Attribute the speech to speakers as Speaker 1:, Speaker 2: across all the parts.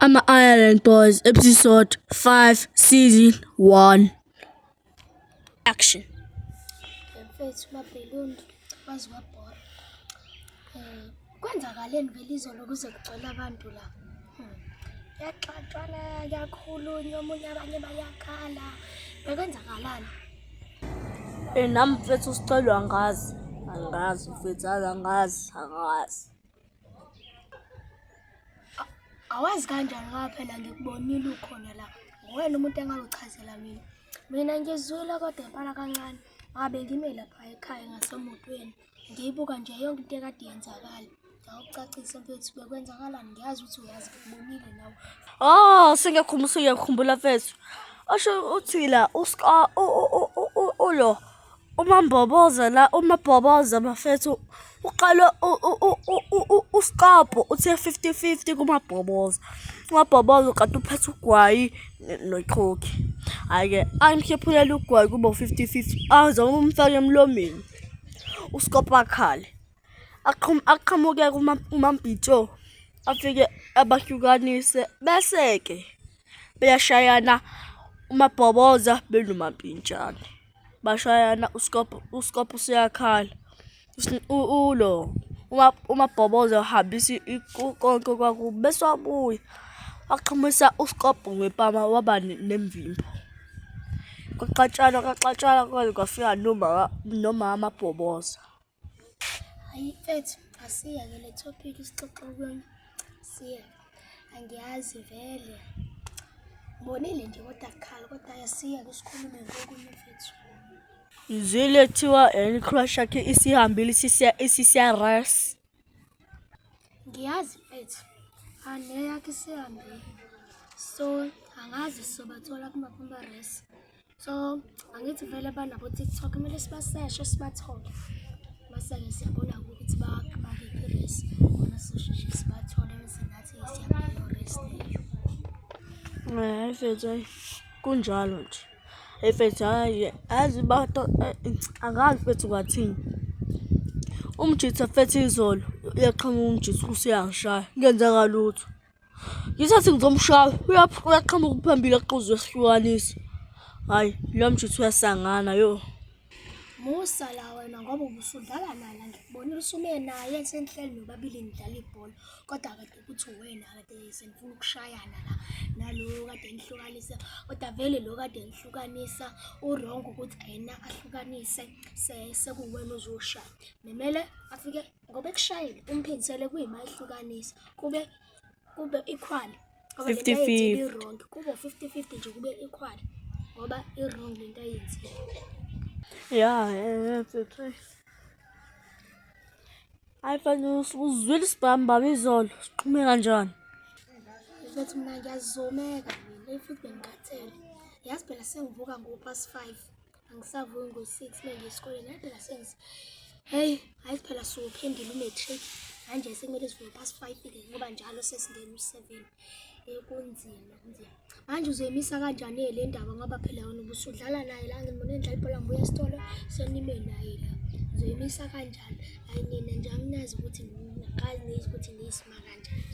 Speaker 1: Ama-Ireland Boys, episode 5, season 1. Action.
Speaker 2: Mfethu mabhelundu wazi wabhora. Kwenzakaleni vele izolo kuze kugcwele abantu la. Yaxaxana yakhulunywa omunye abanye bayakhala. Bekwenzakalani?
Speaker 1: Nami mfethu usicelwa angazi mfethu angazi.
Speaker 2: Awazi kanjani ngoba phela ngikubonile ukhona la. Wena umuntu engaluchazela mina. Mina ngizwile kodwa impala kancane. Ngabe ngime lapha ekhaya ngasemotweni. Ngiyibuka nje yonke into ekade yenzakala. Ngiyawucacisa mfethu bekwenzakalani ngiyazi ukuthi uyazi ngikubonile nawe.
Speaker 1: Sengiyakhumbula mfethu. Asho uthi la ulo uMamboboza la uMabhoboza mfethu uqala uSkabo uthe 50-50 kuMabhoboza. uMabhoboza kanti uphethe ugwayi noChokhi. Hayi-ke angikhiphulele ugwayi kuba 50-50 azama umfake emlomeni. uSkabo akhale aqhamuke kuMambhitsho afike abahlukanise bese-ke beyashayana uMabhoboza benoMampintshana. Bashayana uSkabo useyakhala. uMabhoboza uhambisa konke kwakubo bese wabuya waqhamisa uSkabo ngempama waba nemvimbo. Kwaxatshana kwaze kwafika nomama Mabhoboza.
Speaker 2: Hayi mfethu asiya-ke le topic isixoxa kuyona. Siya. Angiyazi vele. Ngibonile nje kodwa akukhala kodwa asiya-ke sikhulume ngokunye mfethu.
Speaker 1: Izwile kuthiwa i-crush yakhe isihambile isisiya res.
Speaker 2: Ngiyazi mfethu. Neyakhe isihambile. So angazi sobathola kumaphambi res. So angithi vele banabo TikTok kumele sibaseshe sibathole. Mase-ke siyabona ukuthi bakuphi res. Khona sosheshe sibathole bese nathi siyabona res leyo.
Speaker 1: Mfethu kunjalo nje. Mfethu hayi azi bato angazi mfethu kwathini. Umjitha mfethu izolo uyaqhamuka umjitha usiyangishaya ngenzeka lutho. Ngisathi ngizomshaya uyaqhamuka phambili aquzwe sihlukanisa. Hayi lo mjitha uyasangana yo.
Speaker 2: Musa la wena ngoba ubusudlala nala ngikubonile usume naye esenhleli nobabili nidlala ibhola kodwa kade ukuthi wena kade senifuna ukushayana la nalo kade ngihlukanisa kodwa vele lo kade ngihlukanisa urongo ukuthi ayena ahlukanise sekuwena uzoshaya memele afike ngoba ekushayile umphindisele kuyima ehlukanisa kube equal
Speaker 1: 50-50
Speaker 2: kube 50-50 nje kube equal ngoba irongo lento ayenzile.
Speaker 1: Mfethu. Hayi mfethu uzwile isibhamba izolo siqhume kanjani?
Speaker 2: Mfethu mina ngiyazomeka mina futhi bengikhathele. Yazi phela sengivuka ngo-5:30. Angisavuki ngo-6 manje esikoleni. Yazi phela hayi phela sophendile umatric. Manje sekumele sivuke 5:30 ngoba njalo sesingena u7. Kunzima. Manje uzoyimisa kanjani le ndaba ngoba phela wena ubusudlala naye la ngibone idlala ibhola ngibuya esitolo senime naye la. Uzoyimisa kanjani? Hayi nina nje anginazi ukuthi ngaqali ngizi ukuthi ngiyisima kanjani.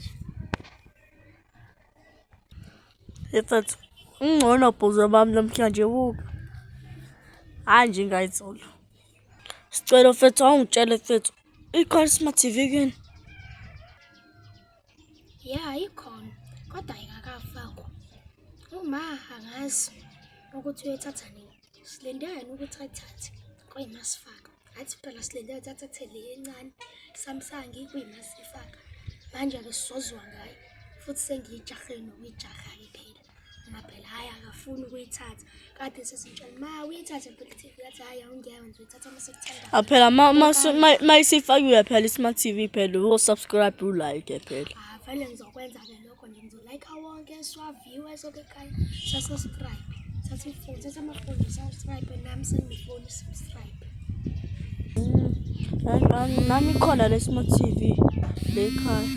Speaker 1: Mfethu ungcono bhuza bami namhlanje buka. Hayi nje ngayizolo. Sicela mfethu awungitshele mfethu. Ikhona Smart TV kini?
Speaker 2: Yeah, ikhona. Kodwa ayikakafakwa. Uma angazi ukuthi uyethatha nini. Silendeni ukuthi ayithathe. Kuyimasifaka. Athi phela silendele uthathe le encane. Samsung kuyimasifaka. Manje-ke sizozwa ngayo. Futhi sengiyijahile nokuyijaha-ke phela. Ngaphela hayi akafuni ukuyithatha. Kade sesitshela ma uyithathe phela TV yathi hayi awungeke ngizothatha mase kuthanda.
Speaker 1: Phela mayisifakiwe phela iSmart TV phela usubscribe ulike phela.
Speaker 2: Vele ngizokwenza-ke lokho nje ngizolike wonke siwaviwe soke ekhaya sa-subscribe. Thatha ifoni, thatha amafoni subscribe nami senginefoni subscribe.
Speaker 1: Nami khona le Smart TV le ekhaya.